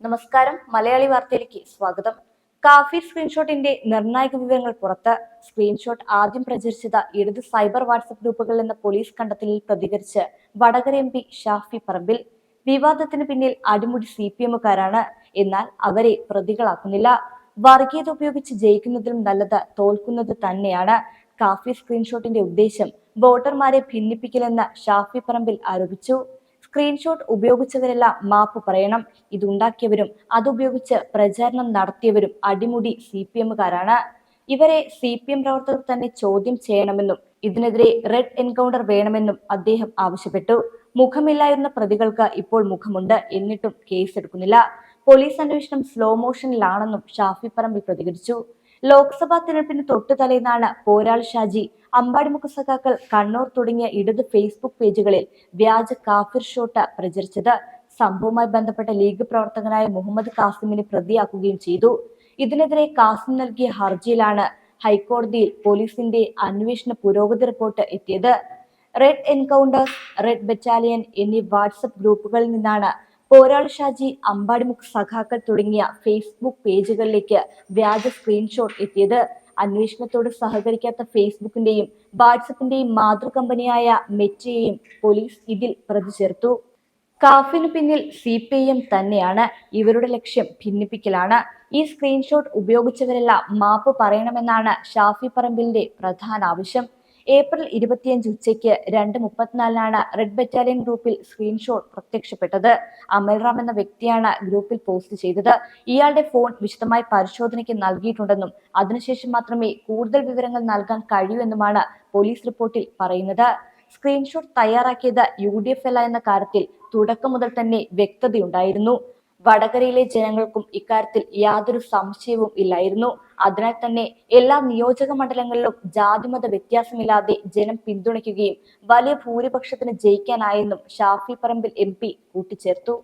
നമസ്കാരം. മലയാളി വാർത്തയിലേക്ക് സ്വാഗതം. കാഫിർ സ്ക്രീൻഷോട്ടിന്റെ നിർണായക വിവരങ്ങൾ പുറത്ത്. സ്ക്രീൻഷോട്ട് ആദ്യം പ്രചരിച്ചത് ഇടത് സൈബർ വാട്സ്ആപ്പ് ഗ്രൂപ്പുകളിൽ എന്ന പോലീസ് കണ്ടെത്തലിൽ പ്രതികരിച്ച് വടകര MP ഷാഫി പറമ്പിൽ. വിവാദത്തിന് പിന്നിൽ അടിമുടി CPM-കാരാണ്. എന്നാൽ അവരെ പ്രതികളാക്കുന്നില്ല. വർഗീയത ഉപയോഗിച്ച് ജയിക്കുന്നതിലും നല്ലത് തോൽക്കുന്നത് തന്നെയാണ്. കാഫിർ സ്ക്രീൻഷോട്ടിന്റെ ഉദ്ദേശം വോട്ടർമാരെ ഭിന്നിപ്പിക്കലെന്ന് ഷാഫി പറമ്പിൽ ആരോപിച്ചു. സ്ക്രീൻഷോട്ട് ഉപയോഗിച്ചവരെല്ലാം മാപ്പ് പറയണം. ഇതുണ്ടാക്കിയവരും അതുപയോഗിച്ച് പ്രചാരണം നടത്തിയവരും അടിമുടി CPM-കാരാണ്. ഇവരെ CPM പ്രവർത്തകർ തന്നെ ചോദ്യം ചെയ്യണമെന്നും ഇതിനെതിരെ റെഡ് എൻകൗണ്ടർ വേണമെന്നും അദ്ദേഹം ആവശ്യപ്പെട്ടു. മുഖമില്ലായിരുന്ന പ്രതികൾക്ക് ഇപ്പോൾ മുഖമുണ്ട്, എന്നിട്ടും കേസെടുക്കുന്നില്ല. പോലീസ് അന്വേഷണം സ്ലോ മോഷനിലാണെന്നും ഷാഫി പറമ്പിൽ പ്രതികരിച്ചു. ലോക്സഭാ തിരഞ്ഞെടുപ്പിന് തൊട്ടു തലേന്നാണ് പോരാൾ ഷാജി, അമ്പാടിമുക്ക് സഖാക്കൾ, കണ്ണൂർ തുടങ്ങിയ ഇടത് ഫേസ്ബുക്ക് പേജുകളിൽ വ്യാജ കാഫിർ ഷോട്ട് പ്രചരിച്ചത്. സംഭവവുമായി ബന്ധപ്പെട്ട ലീഗ് പ്രവർത്തകനായ മുഹമ്മദ് കാസിമിനെ പ്രതിയാക്കുകയും ചെയ്തു. ഇതിനെതിരെ കാസിം നൽകിയ ഹർജിയിലാണ് ഹൈക്കോടതിയിൽ പോലീസിന്റെ അന്വേഷണ പുരോഗതി റിപ്പോർട്ട് എത്തിയത്. റെഡ് എൻകൗണ്ടേഴ്സ്, റെഡ് ബറ്റാലിയൻ എന്നീ വാട്സ്ആപ്പ് ഗ്രൂപ്പുകളിൽ നിന്നാണ് പോരാൾ ഷാജി, അമ്പാടിമുക്ക് സഖാക്കൾ തുടങ്ങിയ ഫേസ്ബുക്ക് പേജുകളിലേക്ക് വ്യാജ സ്ക്രീൻഷോട്ട് എത്തിയത്. അന്വേഷണത്തോട് സഹകരിക്കാത്ത ഫേസ്ബുക്കിന്റെയും വാട്സപ്പിന്റെയും മാതൃകമ്പനിയായ മെറ്റയെയും പോലീസ് ഇതിൽ പ്രതി ചേർത്തു. കാഫിനു പിന്നിൽ CPIM തന്നെയാണ്. ഇവരുടെ ലക്ഷ്യം ഭിന്നിപ്പിക്കലാണ്. ഈ സ്ക്രീൻഷോട്ട് ഉപയോഗിച്ചവരെല്ലാം മാപ്പ് പറയണമെന്നാണ് ഷാഫി പറമ്പിലിന്റെ പ്രധാന ആവശ്യം. ഏപ്രിൽ 25 ഉച്ചയ്ക്ക് 2:34 റെഡ് ബറ്റാലിയൻ ഗ്രൂപ്പിൽ സ്ക്രീൻഷോട്ട് പ്രത്യക്ഷപ്പെട്ടത്. അമൽറാം എന്ന വ്യക്തിയാണ് ഗ്രൂപ്പിൽ പോസ്റ്റ് ചെയ്തത്. ഇയാളുടെ ഫോൺ വിശദമായി പരിശോധനയ്ക്ക് നൽകിയിട്ടുണ്ടെന്നും അതിനുശേഷം മാത്രമേ കൂടുതൽ വിവരങ്ങൾ നൽകാൻ കഴിയൂ എന്നുമാണ് പോലീസ് റിപ്പോർട്ടിൽ പറയുന്നത്. സ്ക്രീൻഷോട്ട് തയ്യാറാക്കിയത് UDF അല്ല എന്ന കാര്യത്തിൽ തുടക്കം മുതൽ തന്നെ വ്യക്തതയുണ്ടായിരുന്നു. വടകരയിലെ ജനങ്ങൾക്കും ഇക്കാര്യത്തിൽ യാതൊരു സംശയവും ഇല്ലായിരുന്നു. അതിനാൽ തന്നെ എല്ലാ നിയോജക മണ്ഡലങ്ങളിലും ജാതിമത വ്യത്യാസമില്ലാതെ ജനം പിന്തുണയ്ക്കുകയും വലിയ ഭൂരിപക്ഷത്തിന് ജയിക്കാനായെന്നും ഷാഫി പറമ്പിൽ MP കൂട്ടിച്ചേർത്തു.